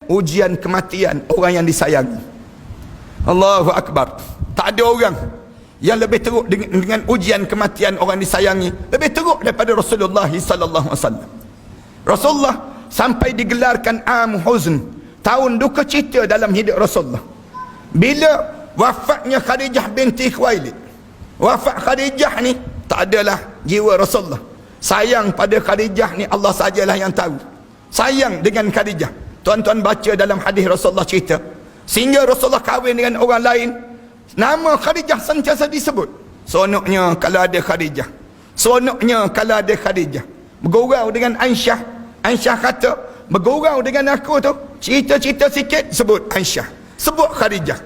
ujian kematian orang yang disayangi. Allahu Akbar. Tak ada orang yang lebih teruk dengan ujian kematian orang disayangi lebih teruk daripada Rasulullah sallallahu alaihi wasallam. Rasulullah sampai digelarkan am huzn, tahun duka cita dalam hidup Rasulullah. Bila wafatnya Khadijah binti Khuwailid, wafat Khadijah ni tak adalah jiwa Rasulullah. Sayang pada Khadijah ni Allah sajalah yang tahu. Sayang dengan Khadijah. Tuan-tuan baca dalam hadis Rasulullah cerita, sehingga Rasulullah kahwin dengan orang lain, nama Khadijah sentiasa disebut. Seronoknya kalau ada Khadijah, seronoknya kalau ada Khadijah. Bergurau dengan Aisyah, Aisyah kata, bergurau dengan aku tu, cerita-cerita sikit sebut Aisyah, sebut Khadijah,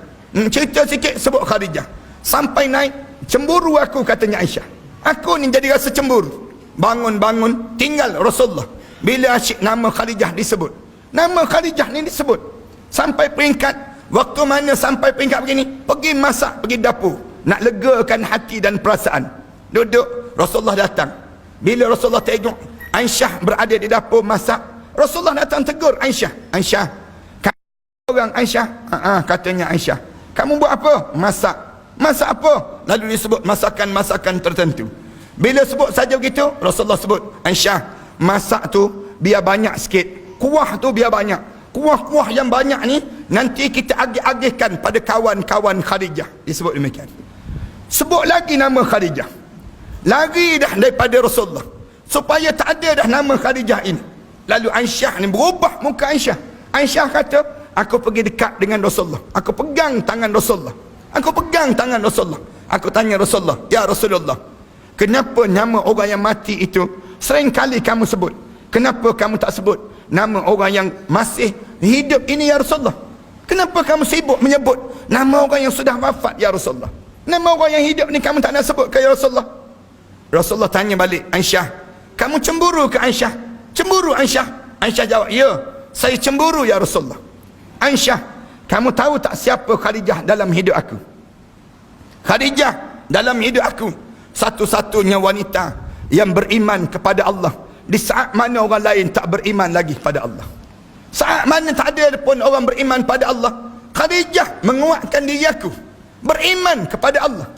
cerita sikit sebut Khadijah, sampai naik cemburu aku, katanya Aisyah. Aku ni jadi rasa cemburu. Bangun-bangun tinggal Rasulullah bila asyik nama Khadijah disebut, nama Khadijah ni disebut, sampai peringkat waktu mana sampai peringkat begini, pergi masak, pergi dapur nak legakan hati dan perasaan. Duduk, Rasulullah datang. Bila Rasulullah tengok Aisyah berada di dapur masak, Rasulullah datang tegur Aisyah. Aisyah, orang Aisyah, katanya Aisyah, kamu buat apa? Masak. Masak apa? Lalu disebut masakan-masakan tertentu. Bila sebut saja begitu, Rasulullah sebut, Aisyah, masak tu biar banyak sikit, kuah tu biar banyak. Kuah-kuah yang banyak ni nanti kita agih-agihkan pada kawan-kawan Khadijah. Disebut demikian. Sebut lagi nama Khadijah. Lari dah daripada Rasulullah supaya tak ada dah nama Khadijah ini. Lalu Aisyah ni berubah muka Aisyah. Aisyah kata, aku pergi dekat dengan Rasulullah, aku pegang tangan Rasulullah, aku pegang tangan Rasulullah. Aku tanya Rasulullah, ya Rasulullah, kenapa nama orang yang mati itu sering kali kamu sebut? Kenapa kamu tak sebut nama orang yang masih hidup ini, ya Rasulullah? Kenapa kamu sibuk menyebut nama orang yang sudah wafat, ya Rasulullah? Nama orang yang hidup ni kamu tak nak sebut ke, ya Rasulullah? Rasulullah tanya balik, Aisyah, kamu cemburu ke Aisyah? Cemburu Aisyah? Aisyah jawab, ya, saya cemburu, ya Rasulullah. Aisyah, kamu tahu tak siapa Khadijah dalam hidup aku? Khadijah dalam hidup aku satu-satunya wanita yang beriman kepada Allah di saat mana orang lain tak beriman lagi pada Allah. Saat mana tak ada pun orang beriman pada Allah, Khadijah menguatkan diri aku beriman kepada Allah.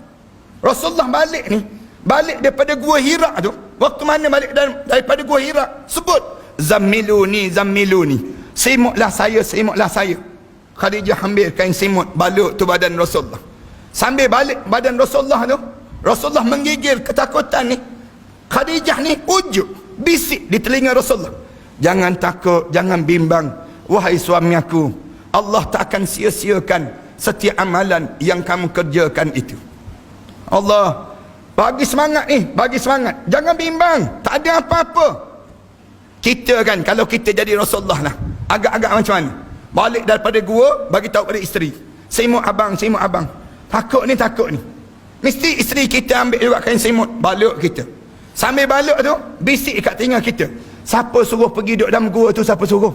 Rasulullah balik ni, balik daripada Gua Hira tu, waktu mana balik daripada Gua Hira, sebut zammiluni, zammiluni, selimutlah saya, selimutlah saya. Khadijah ambil kain selimut, balut tu badan Rasulullah. Sambil balik badan Rasulullah tu, Rasulullah menggigil ketakutan ni. Khadijah ni ujuk, bisik di telinga Rasulullah, jangan takut, jangan bimbang, wahai suami aku, Allah tak akan sia-siakan setiap amalan yang kamu kerjakan itu. Allah bagi semangat ni, bagi semangat, jangan bimbang, tak ada apa-apa. Kita kan, kalau kita jadi Rasulullah lah, agak-agak macam mana? Balik daripada gua, bagi tahu pada isteri, selimut abang, selimut abang, takut ni, takut ni. Mesti isteri kita ambil juga kain selimut, balut kita. Sambil balut tu, bisik kat telinga kita, siapa suruh pergi duduk dalam gua tu, siapa suruh?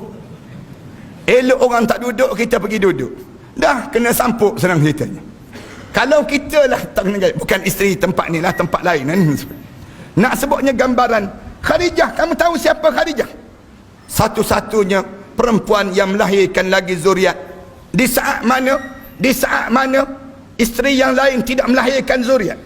Elok orang tak duduk, kita pergi duduk. Dah kena sampuk, senang ceritanya. Kalau kita lah tak kena, bukan isteri tempat ni lah, tempat lain lah ni. Nak sebutnya gambaran Khadijah, kamu tahu siapa Khadijah? Satu-satunya perempuan yang melahirkan lagi zuriat. Di saat mana? Di saat mana isteri yang lain tidak melahirkan zuriat.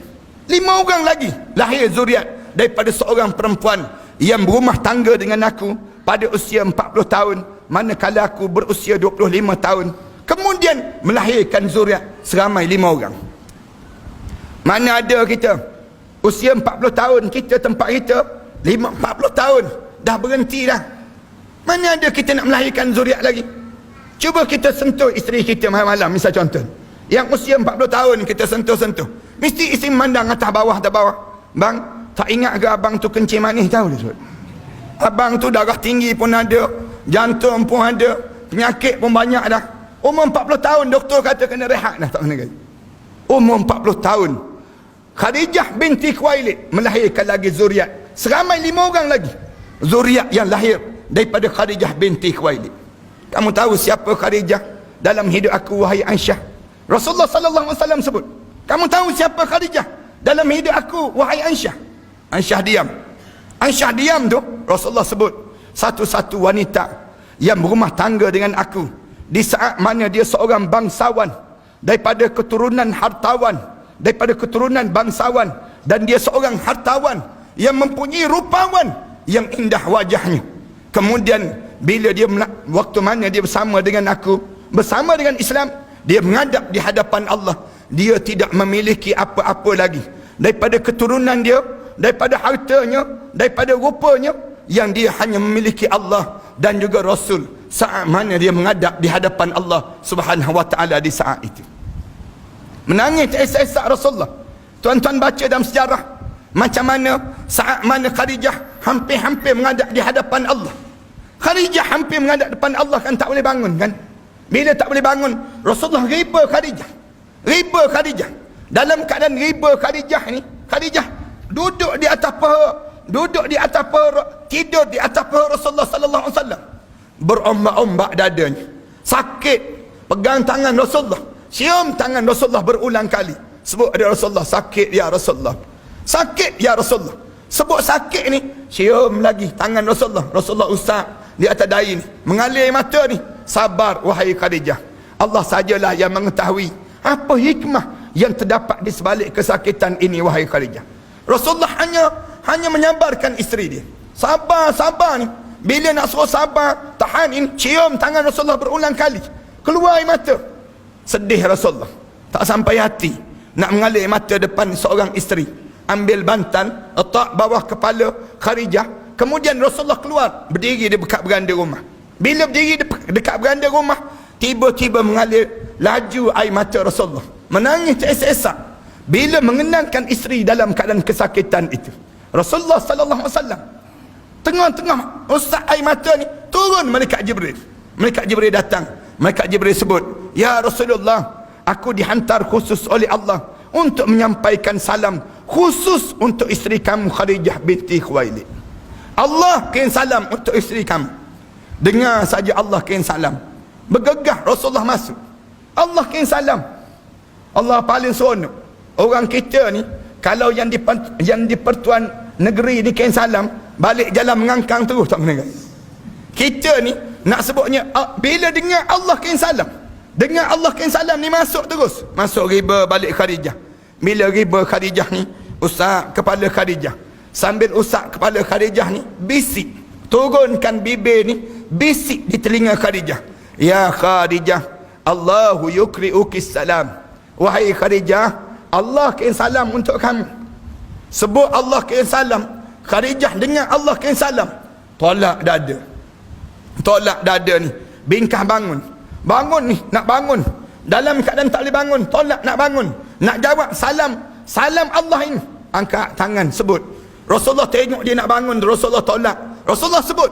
5 orang lagi lahir zuriat daripada seorang perempuan yang berumah tangga dengan aku pada usia 40 tahun, manakala aku berusia 25 tahun, kemudian melahirkan zuriat seramai 5 orang. Mana ada kita usia 40 tahun, kita tempat kita 40 tahun dah berhenti dah. Mana ada kita nak melahirkan zuriat lagi? Cuba kita sentuh isteri kita malam-malam, misal contoh, yang usia 40 tahun kita sentuh-sentuh, mesti isteri memandang atas bawah, atas bawah. Bang, tak ingat ke abang tu kencing manis? Tahu dia, abang tu darah tinggi pun ada, jantung pun ada, penyakit pun banyak dah. Umur 40 tahun doktor kata kena rehat dah, tak kena gaji. Umur 40 tahun Khadijah binti Khuwailid melahirkan lagi zuriat seramai 5 orang lagi, zuriat yang lahir daripada Khadijah binti Khuwailid. Kamu tahu siapa Khadijah dalam hidup aku, wahai Aisyah? Rasulullah sallallahu alaihi wasallam sebut, kamu tahu siapa Khadijah dalam hidup aku, wahai Aisyah? Aisyah diam. Aisyah diam tu, Rasulullah sebut, satu-satu wanita yang berumah tangga dengan aku di saat mana dia seorang bangsawan daripada keturunan hartawan, daripada keturunan bangsawan, dan dia seorang hartawan yang mempunyai rupawan yang indah wajahnya. Kemudian bila dia waktu mana dia bersama dengan aku, bersama dengan Islam, dia menghadap di hadapan Allah, dia tidak memiliki apa-apa lagi daripada keturunan dia, daripada hartanya, daripada rupanya, yang dia hanya memiliki Allah dan juga Rasul saat mana dia menghadap di hadapan Allah Subhanahu wa taala di saat itu. Menangis esak-esak Rasulullah. Tuan-tuan baca dalam sejarah macam mana saat mana Khadijah hampir-hampir menghadap di hadapan Allah. Khadijah hampir menghadap depan Allah kan, tak boleh bangun kan. Bila tak boleh bangun, Rasulullah riba Khadijah. Riba Khadijah. Dalam keadaan riba Khadijah ni, Khadijah duduk di atas paha, duduk di atas paha, tidur di atas paha Rasulullah sallallahu alaihi wasallam. Berombak-ombak dadanya. Sakit. Pegang tangan Rasulullah. Cium tangan Rasulullah berulang kali. Sebut ada Rasulullah, sakit ya Rasulullah. Sakit ya Rasulullah. Sebut sakit ni, cium lagi tangan Rasulullah. Rasulullah usap di atas dahi ni, mengalir mata ni. Sabar wahai Khadijah. Allah sajalah yang mengetahui apa hikmah yang terdapat di sebalik kesakitan ini wahai Khadijah. Rasulullah hanya menyabarkan isteri dia. Sabar ni. Bila nak suruh sabar, tahan ini, cium tangan Rasulullah berulang kali. Keluar air mata. Sedih Rasulullah. Tak sampai hati nak mengalir mata depan seorang isteri. Ambil bantal, letak bawah kepala Khadijah. Kemudian Rasulullah keluar, berdiri di dekat beranda rumah. Bila berdiri dekat beranda rumah, tiba-tiba mengalir laju air mata Rasulullah. Menangis teresak-esak bila mengenangkan isteri dalam keadaan kesakitan itu. Rasulullah sallallahu alaihi wasallam tengah-tengah usap air mata ni, turun malaikat Jibril. Malaikat Jibril datang. Malaikat Jibril sebut, "Ya Rasulullah, aku dihantar khusus oleh Allah untuk menyampaikan salam khusus untuk isteri kamu Khadijah binti Khuwailid. Allah kirim salam untuk isteri kamu." Dengar saja Allah kirim salam, bergegah Rasulullah masuk. Allah kirim salam. Allah paling seronok. Orang kita ni kalau yang di pertuan negeri ni kirim salam, balik jalan mengangkang terus, tak kena. Kita ni nak sebutnya bila dengar Allah kirim salam, dengar Allah kirim salam ni masuk terus, masuk riba balik Khadijah. Bila riba Khadijah ni, usap kepala Khadijah. Sambil usap kepala Khadijah ni, bisik, turunkan bibir ni, bisik di telinga Khadijah. Ya Khadijah, Allahu yukri'uki salam. Wahai Khadijah, Allah kirim salam untuk kamu. Sebut Allah kirim salam, Khadijah dengar Allah kirim salam, tolak dada. Tolak dada ni, bingkah bangun. Bangun ni, nak bangun. Dalam keadaan tak boleh bangun, tolak nak bangun. Nak jawab salam, salam Allah ini, angkat tangan sebut. Rasulullah tengok dia nak bangun, Rasulullah tolak. Rasulullah sebut.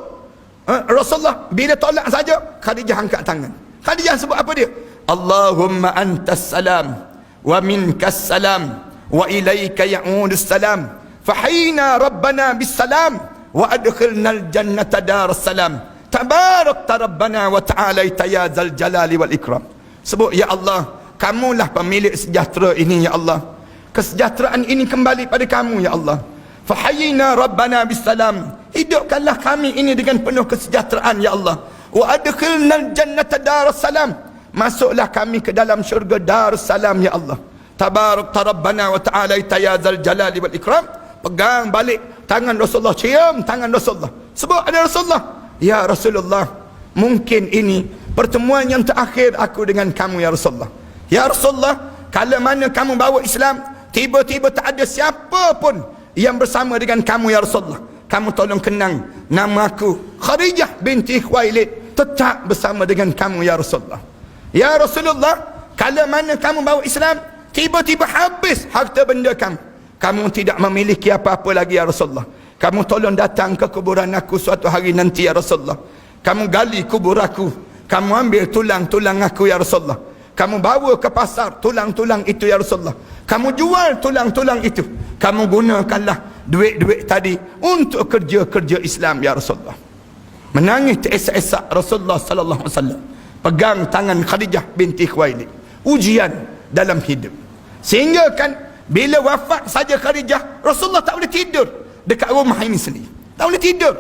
Rasulullah bila tolak saja, Khadijah angkat tangan. Khadijah sebut apa dia? Allahumma antas salam wa minkas salam wa ilaika ya'udus salam. Fahina rabbana bis salam wa adkhilnal jannata daras salam. Tabarakta rabbana wa ta'alaita ya zal jalali wal ikram. Sebut, ya Allah, kamulah pemilik sejahtera ini ya Allah. Kesejahteraan ini kembali pada kamu ya Allah. Fahayyina rabbana bisalam. Hidupkanlah kami ini dengan penuh kesejahteraan ya Allah. Wa adkhilnal jannata daras salam. Masuklah kami ke dalam syurga darus salam ya Allah. Tabarakta rabbana wa ta'alaita ya zal jalali wal ikram. Pegang balik tangan Rasulullah, cium tangan Rasulullah. Sebut ada Rasulullah. Ya Rasulullah, mungkin ini pertemuan yang terakhir aku dengan kamu ya Rasulullah. Ya Rasulullah, kalau mana kamu bawa Islam, tiba-tiba tak ada siapa pun yang bersama dengan kamu ya Rasulullah. Kamu tolong kenang nama aku Khadijah binti Khuwailid tetap bersama dengan kamu ya Rasulullah. Ya Rasulullah, kalau mana kamu bawa Islam, tiba-tiba habis harta benda kamu, kamu tidak memiliki apa-apa lagi ya Rasulullah. Kamu tolong datang ke kuburan aku suatu hari nanti ya Rasulullah. Kamu gali kubur aku, kamu ambil tulang-tulang aku ya Rasulullah. Kamu bawa ke pasar tulang-tulang itu ya Rasulullah. Kamu jual tulang-tulang itu. Kamu gunakanlah duit-duit tadi untuk kerja-kerja Islam ya Rasulullah. Menangis teresak-esak Rasulullah sallallahu alaihi wasallam. Pegang tangan Khadijah binti Khuwailid. Ujian dalam hidup. Sehingga kan bila wafat saja Khadijah, Rasulullah tak boleh tidur dekat rumah ini sendiri. Tak boleh tidur.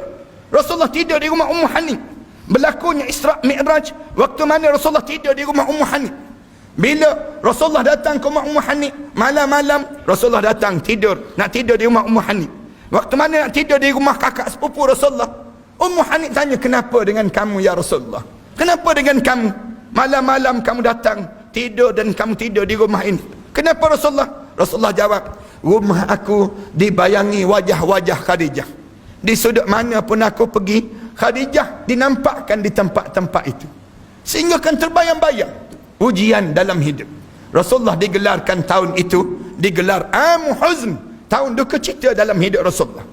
Rasulullah tidur di rumah Ummu Hani. Berlakunya Isra' Mi'raj waktu mana Rasulullah tidur di rumah Ummu Hani. Bila Rasulullah datang ke rumah Ummu Hani malam-malam, Rasulullah datang nak tidur di rumah Ummu Hani. Waktu mana nak tidur di rumah kakak sepupu Rasulullah, Ummu Hani tanya, kenapa dengan kamu ya Rasulullah? Kenapa dengan kamu? Malam-malam kamu datang tidur dan kamu tidur di rumah ini. Kenapa Rasulullah? Rasulullah jawab, rumah aku dibayangi wajah-wajah Khadijah. Di sudut mana pun aku pergi, Khadijah dinampakkan di tempat-tempat itu. Sehingga kan terbayang-bayang ujian dalam hidup. Rasulullah digelarkan tahun itu, digelar Amu Huzn, tahun duka cita dalam hidup Rasulullah.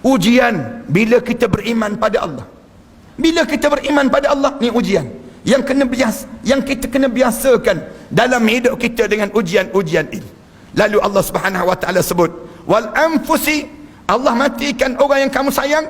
Ujian bila kita beriman pada Allah. Bila kita beriman pada Allah, ni ujian yang kita kena biasakan dalam hidup kita dengan ujian-ujian ini. Lalu Allah Subhanahu wa taala sebut, wal anfusi, Allah matikan orang yang kamu sayang,